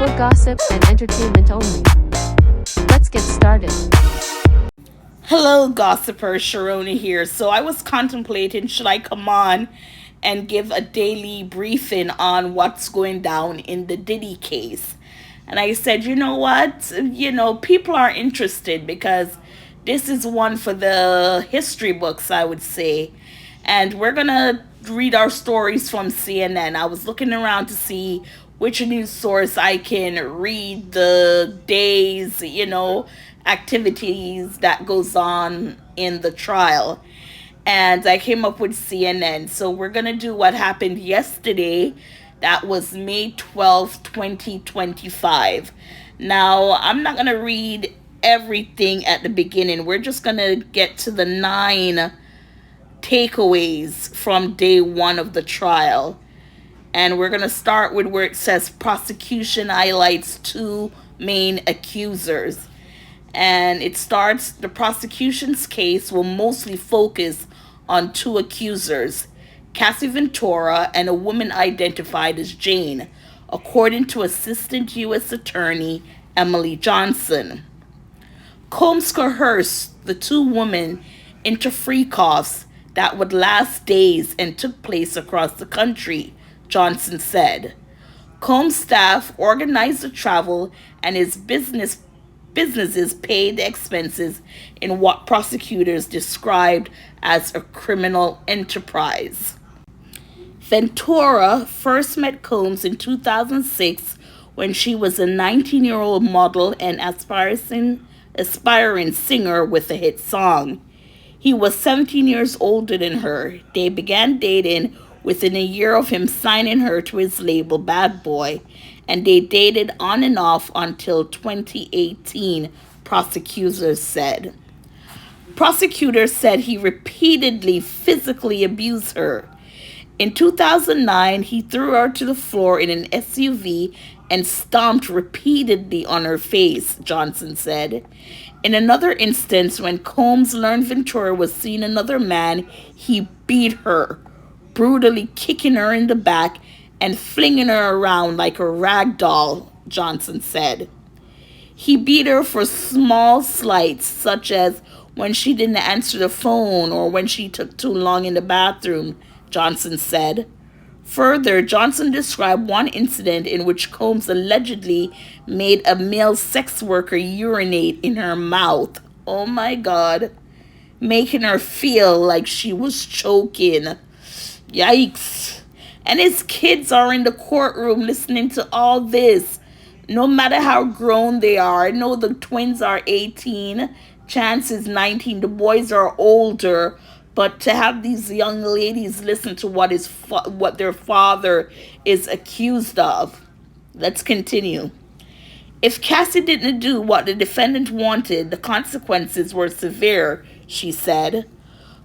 for gossip and entertainment only. Let's get started. Hello, gossiper. Sharona here. So I was contemplating, should I come on and give a daily briefing on what's going down in the Diddy case? And I said, you know what? People are interested because this is one for the history books, I would say. And we're going to read our stories from CNN. I was looking around to see which news source I can read the days, activities that goes on in the trial. And I came up with CNN. So we're going to do what happened yesterday. That was May 12th, 2025. Now, I'm not going to read everything at the beginning. We're just going to get to the 9 takeaways from day 1 of the trial. And we're going to start with where it says prosecution highlights 2 main accusers. And it starts, the prosecution's case will mostly focus on 2 accusers, Cassie Ventura and a woman identified as Jane, according to Assistant U.S. Attorney Emily Johnson. Combs coerced the 2 women into freak-offs that would last days and took place across the country, Johnson said. Combs' staff organized the travel and his businesses paid the expenses in what prosecutors described as a criminal enterprise. Ventura first met Combs in 2006 when she was a 19-year-old model and aspiring singer with a hit song. He was 17 years older than her. They began dating within a year of him signing her to his label Bad Boy, and they dated on and off until 2018, prosecutors said. Prosecutors said he repeatedly physically abused her. In 2009, he threw her to the floor in an SUV and stomped repeatedly on her face, Johnson said. In another instance, when Combs learned Ventura was seeing another man, he beat her, brutally kicking her in the back and flinging her around like a rag doll, Johnson said. He beat her for small slights, such as when she didn't answer the phone or when she took too long in the bathroom, Johnson said. Further, Johnson described one incident in which Combs allegedly made a male sex worker urinate in her mouth. Oh my God. Making her feel like she was choking. Yikes. And his kids are in the courtroom listening to all this. No matter how grown they are. I know the twins are 18. Chance is 19. The boys are older. But to have these young ladies listen to what their father is accused of. Let's continue. If Cassie didn't do what the defendant wanted, the consequences were severe, she said.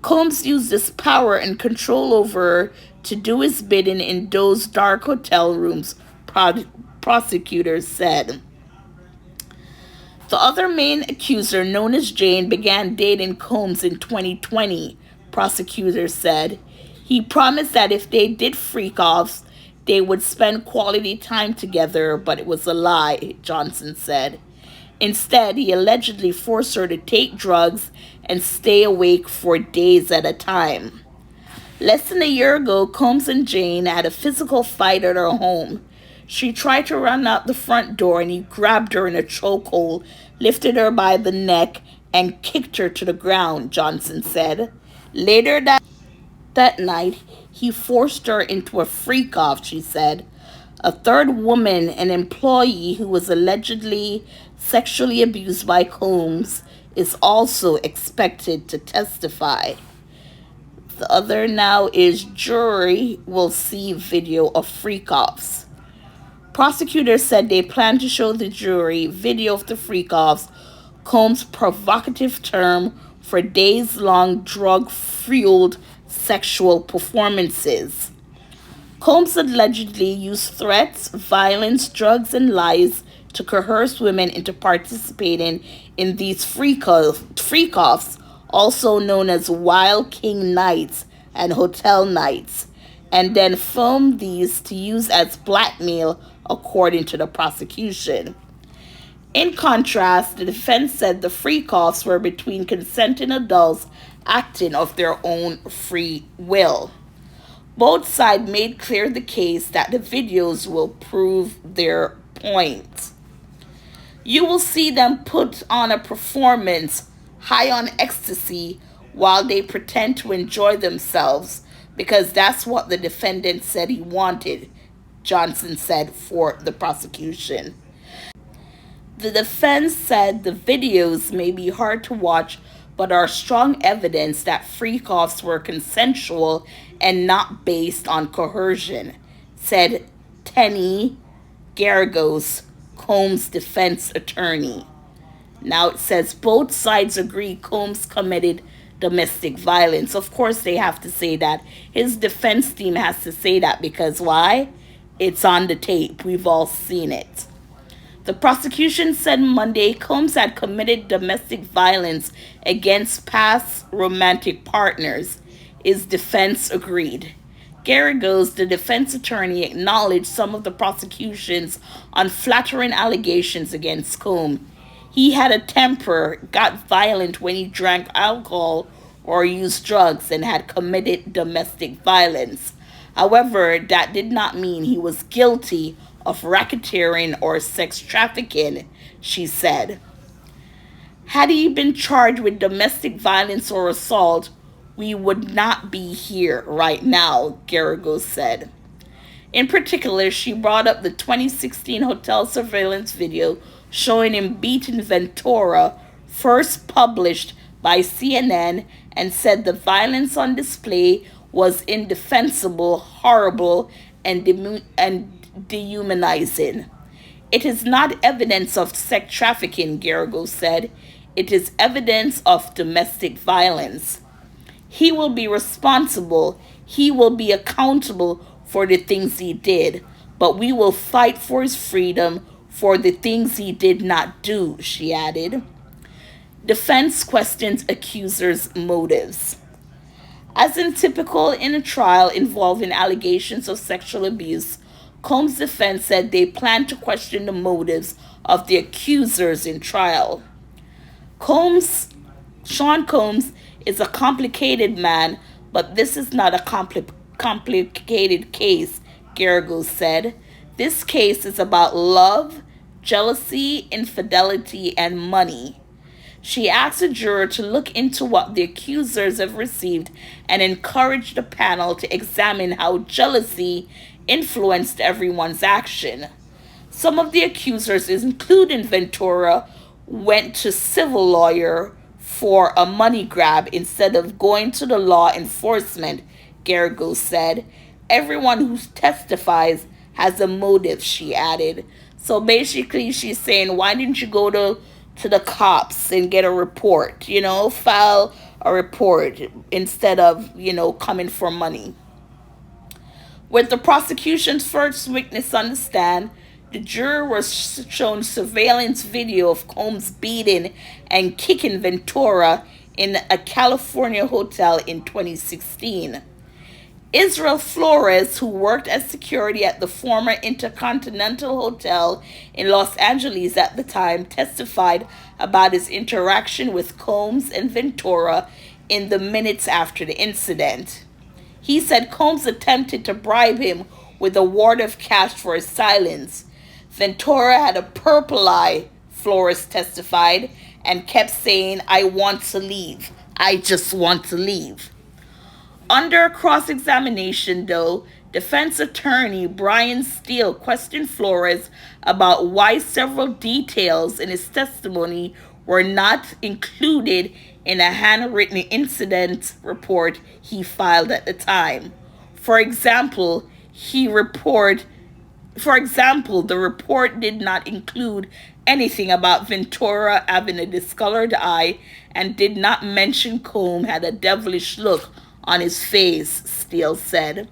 Combs used his power and control over her to do his bidding in those dark hotel rooms, prosecutors said. The other main accuser, known as Jane, began dating Combs in 2020, prosecutors said. He promised that if they did freak-offs, they would spend quality time together, but it was a lie, Johnson said. Instead, he allegedly forced her to take drugs and stay awake for days at a time. Less than a year ago, Combs and Jane had a physical fight at her home. She tried to run out the front door and he grabbed her in a chokehold, lifted her by the neck, and kicked her to the ground, Johnson said. Later that night, he forced her into a freak-off, she said. A third woman, an employee who was allegedly sexually abused by Combs, is also expected to testify. The other now is jury will see video of freak-offs. Prosecutors said they plan to show the jury video of the freak-offs, Combs' provocative term for days-long drug-fueled sexual performances. Combs allegedly used threats, violence, drugs, and lies to coerce women into participating in these freak-offs, also known as Wild King Nights and Hotel Nights, and then filmed these to use as blackmail, according to the prosecution. In contrast, the defense said the freak-offs were between consenting adults acting of their own free will. Both sides made clear the case that the videos will prove their point. You will see them put on a performance high on ecstasy while they pretend to enjoy themselves because that's what the defendant said he wanted, Johnson said for the prosecution. The defense said the videos may be hard to watch but are strong evidence that freak-offs were consensual and not based on coercion, said Tenny Garagos, Combs' defense attorney. Now it says both sides agree Combs committed domestic violence. Of course they have to say that. His defense team has to say that because why? It's on the tape. We've all seen it. The prosecution said Monday Combs had committed domestic violence against past romantic partners. His defense agreed. Garagos, the defense attorney, acknowledged some of the prosecution's unflattering allegations against Combs. He had a temper, got violent when he drank alcohol or used drugs, and had committed domestic violence. However, that did not mean he was guilty of racketeering or sex trafficking, she said. Had he been charged with domestic violence or assault, we would not be here right now, Garagos said. In particular, she brought up the 2016 hotel surveillance video showing him beating Ventura, first published by CNN, and said the violence on display was indefensible, horrible, and dehumanizing. It is not evidence of sex trafficking, Garagos said. It is evidence of domestic violence. He will be responsible. He will be accountable for the things he did. But we will fight for his freedom for the things he did not do, she added. Defense questions accusers' motives. As is typical in a trial involving allegations of sexual abuse, Combs' defense said they planned to question the motives of the accusers in trial. Sean Combs is a complicated man, but this is not a complicated case, Garagos said. This case is about love, jealousy, infidelity, and money. She asked the juror to look into what the accusers have received and encouraged the panel to examine how jealousy influenced everyone's action. Some of the accusers, including Ventura, went to civil lawyer for a money grab instead of going to the law enforcement, Garagos said. Everyone who testifies has a motive, she added. So basically she's saying, why didn't you go to the cops and get a report, file a report instead of, coming for money. With the prosecution's first witness on the stand, the juror was shown surveillance video of Combs beating and kicking Ventura in a California hotel in 2016. Israel Florez, who worked as security at the former Intercontinental Hotel in Los Angeles at the time, testified about his interaction with Combs and Ventura in the minutes after the incident. He said Combs attempted to bribe him with a wad of cash for his silence. Ventura had a purple eye, Florez testified, and kept saying, I want to leave. I just want to leave. Under cross-examination, though, defense attorney Brian Steele questioned Florez about why several details in his testimony were not included in a handwritten incident report he filed at the time. For example, the report did not include anything about Ventura having a discolored eye and did not mention Combs had a devilish look on his face, Steele said.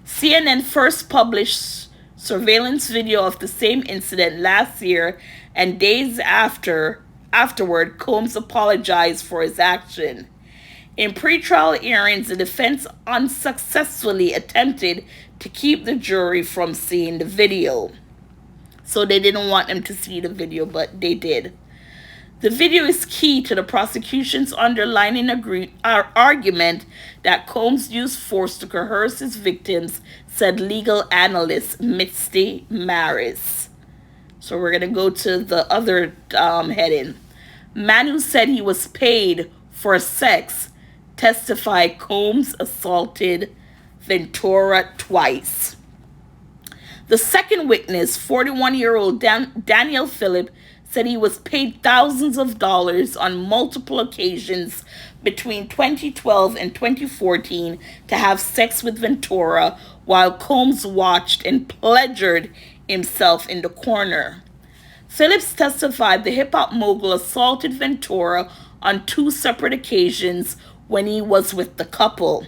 CNN first published surveillance video of the same incident last year, and days afterward, Combs apologized for his action. In pretrial hearings, the defense unsuccessfully attempted to keep the jury from seeing the video. So they didn't want them to see the video, but they did. The video is key to the prosecution's underlining argument that Combs used force to coerce his victims, said legal analyst Misty Maris. So we're going to go to the other heading. Man who said he was paid for sex testified Combs assaulted Ventura twice. The second witness, 41-year-old Daniel Phillip, said he was paid thousands of dollars on multiple occasions between 2012 and 2014 to have sex with Ventura while Combs watched and pleasured himself in the corner. Phillips testified the hip-hop mogul assaulted Ventura on 2 separate occasions when he was with the couple.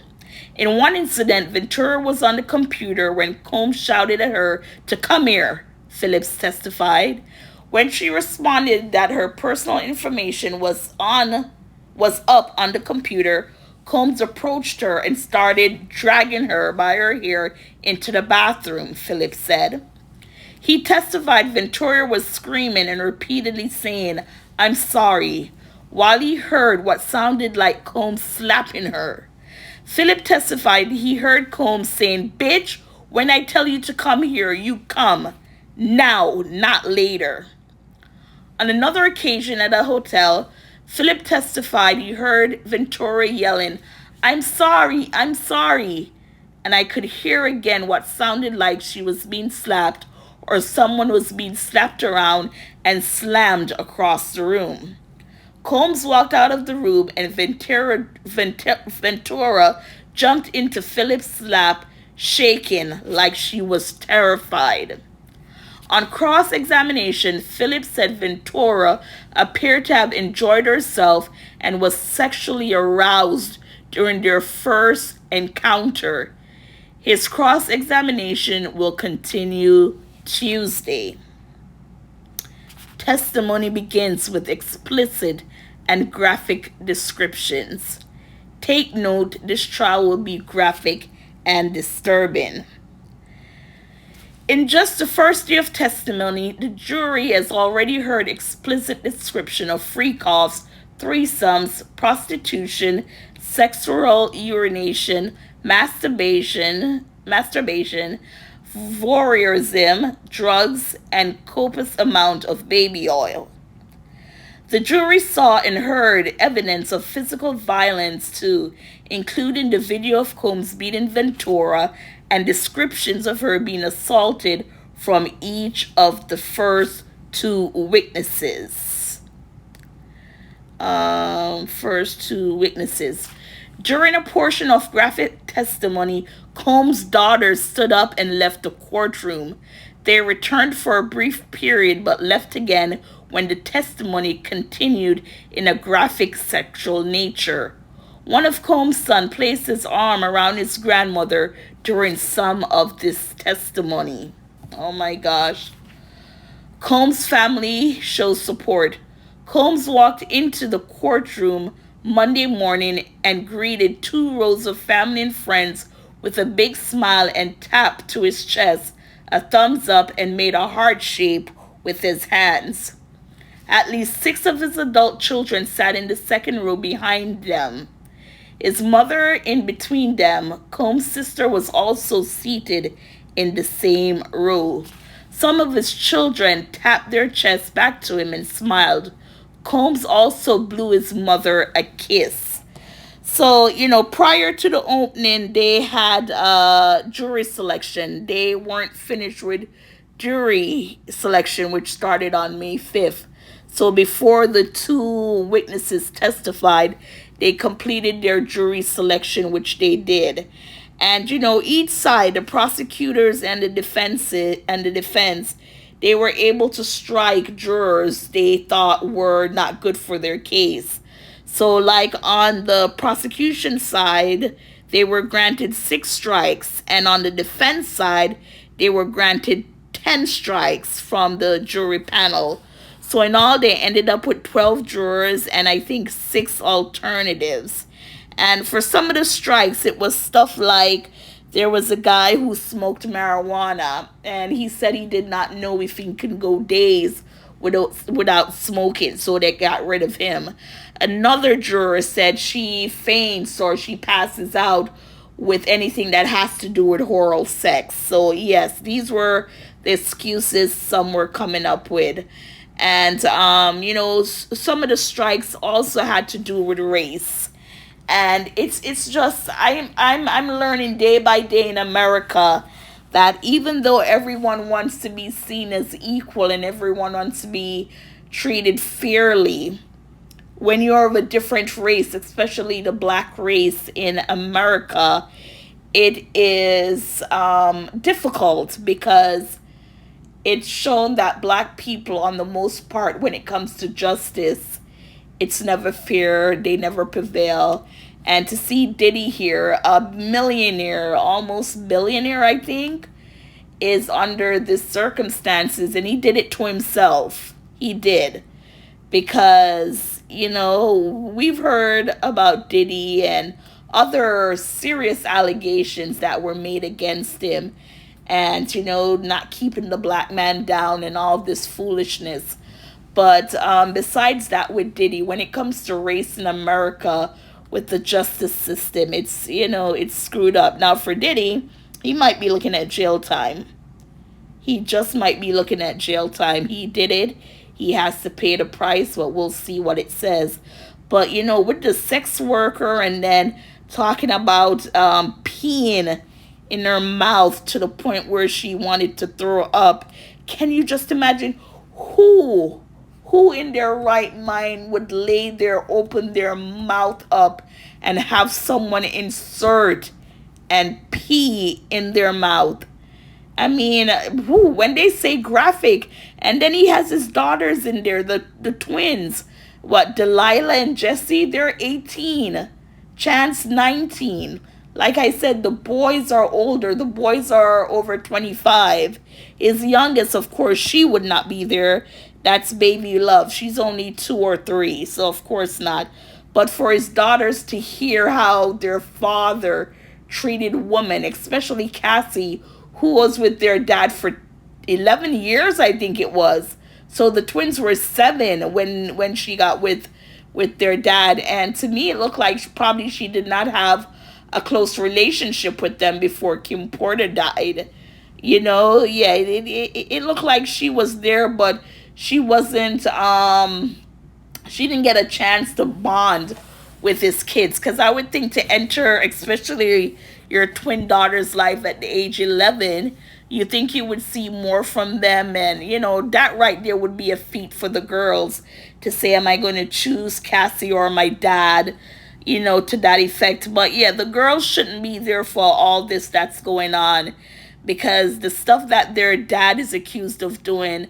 In one incident, Ventura was on the computer when Combs shouted at her to come here, Phillips testified. When she responded that her personal information was up on the computer, Combs approached her and started dragging her by her hair into the bathroom, Phillips said. He testified Ventura was screaming and repeatedly saying, "I'm sorry," while he heard what sounded like Combs slapping her. Phillip testified he heard Combs saying, "Bitch, when I tell you to come here, you come. Now, not later." On another occasion at a hotel, Phillip testified he heard Ventura yelling, I'm sorry," and I could hear again what sounded like she was being slapped or someone was being slapped around and slammed across the room. Combs walked out of the room and Ventura jumped into Phillip's lap, shaking like she was terrified. On cross-examination, Phillip said Ventura appeared to have enjoyed herself and was sexually aroused during their first encounter. His cross-examination will continue Tuesday. Testimony begins with explicit and graphic descriptions. Take note, this trial will be graphic and disturbing. In just the first day of testimony, the jury has already heard explicit description of freak-offs, threesomes, prostitution, sexual urination, masturbation, voyeurism, drugs, and copious amount of baby oil. The jury saw and heard evidence of physical violence too, including the video of Combs beating Ventura and descriptions of her being assaulted from each of the first 2 witnesses. During a portion of graphic testimony, Combs' daughter stood up and left the courtroom. They returned for a brief period but left again when the testimony continued in a graphic sexual nature. One of Combs' sons placed his arm around his grandmother during some of this testimony. Oh my gosh. Combs' family shows support. Combs walked into the courtroom Monday morning and greeted 2 rows of family and friends with a big smile and tapped to his chest, a thumbs up, and made a heart shape with his hands. At least 6 of his adult children sat in the second row behind them. His mother in between them. Combs' sister was also seated in the same row. Some of his children tapped their chests back to him and smiled. Combs also blew his mother a kiss. So, prior to the opening, they had jury selection. They weren't finished with jury selection, which started on May 5th. So before the 2 witnesses testified, they completed their jury selection, which they did. And, each side, the prosecutors and the defense, they were able to strike jurors they thought were not good for their case. So like on the prosecution side, they were granted 6 strikes. And on the defense side, they were granted 10 strikes from the jury panel. So in all, they ended up with 12 jurors and I think 6 alternatives. And for some of the strikes, it was stuff like there was a guy who smoked marijuana, and he said he did not know if he could go days without smoking, so they got rid of him. Another juror said she faints or she passes out with anything that has to do with oral sex. So yes, these were the excuses some were coming up with. And some of the strikes also had to do with race. And it's just I'm learning day by day in America that even though everyone wants to be seen as equal and everyone wants to be treated fairly, when you're of a different race, especially the black race in America, it is difficult, because it's shown that black people, on the most part, when it comes to justice, it's never fair. They never prevail. And to see Diddy here, a millionaire, almost billionaire, I think, is under these circumstances, and he did it to himself. He did. Because, we've heard about Diddy and other serious allegations that were made against him, and, not keeping the black man down and all this foolishness. But besides that, with Diddy, when it comes to race in America, with the justice system, it's screwed up. Now for Diddy, he might be looking at jail time. He just might be looking at jail time. He did it. He has to pay the price, but we'll see what it says. But, with the sex worker, and then talking about peeing in her mouth to the point where she wanted to throw up, can you just imagine who in their right mind would lay there, open their mouth up, and have someone insert and pee in their mouth? I mean, when they say graphic, and then he has his daughters in there, the twins. What, Delilah and Jesse? They're 18. Chance, 19. Like I said, the boys are older. The boys are over 25. His youngest, of course, she would not be there. That's Baby Love. She's only 2 or 3, so of course not. But for his daughters to hear how their father treated women, especially Cassie, who was with their dad for 11 years, I think it was. So the twins were 7 when she got with their dad. And to me, it looked like probably she did not have a close relationship with them before Kim Porter died. Yeah, it looked like she was there, but she wasn't, she didn't get a chance to bond with his kids. Because I would think to enter, especially your twin daughter's life at the age 11, you think you would see more from them. And, that right there would be a feat for the girls to say, am I going to choose Cassie or my dad? To that effect. But yeah, the girls shouldn't be there for all this that's going on, because the stuff that their dad is accused of doing,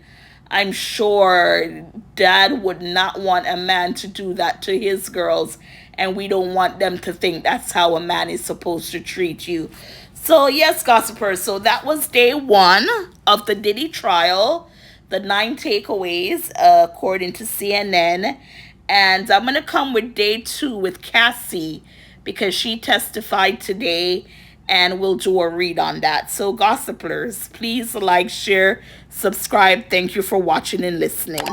I'm sure dad would not want a man to do that to his girls, and we don't want them to think that's how a man is supposed to treat you. So yes, gossipers, so that was day 1 of the Diddy trial, the 9 takeaways according to CNN. And I'm going to come with day 2 with Cassie, because she testified today, and we'll do a read on that. So gossipers, please like, share, subscribe. Thank you for watching and listening.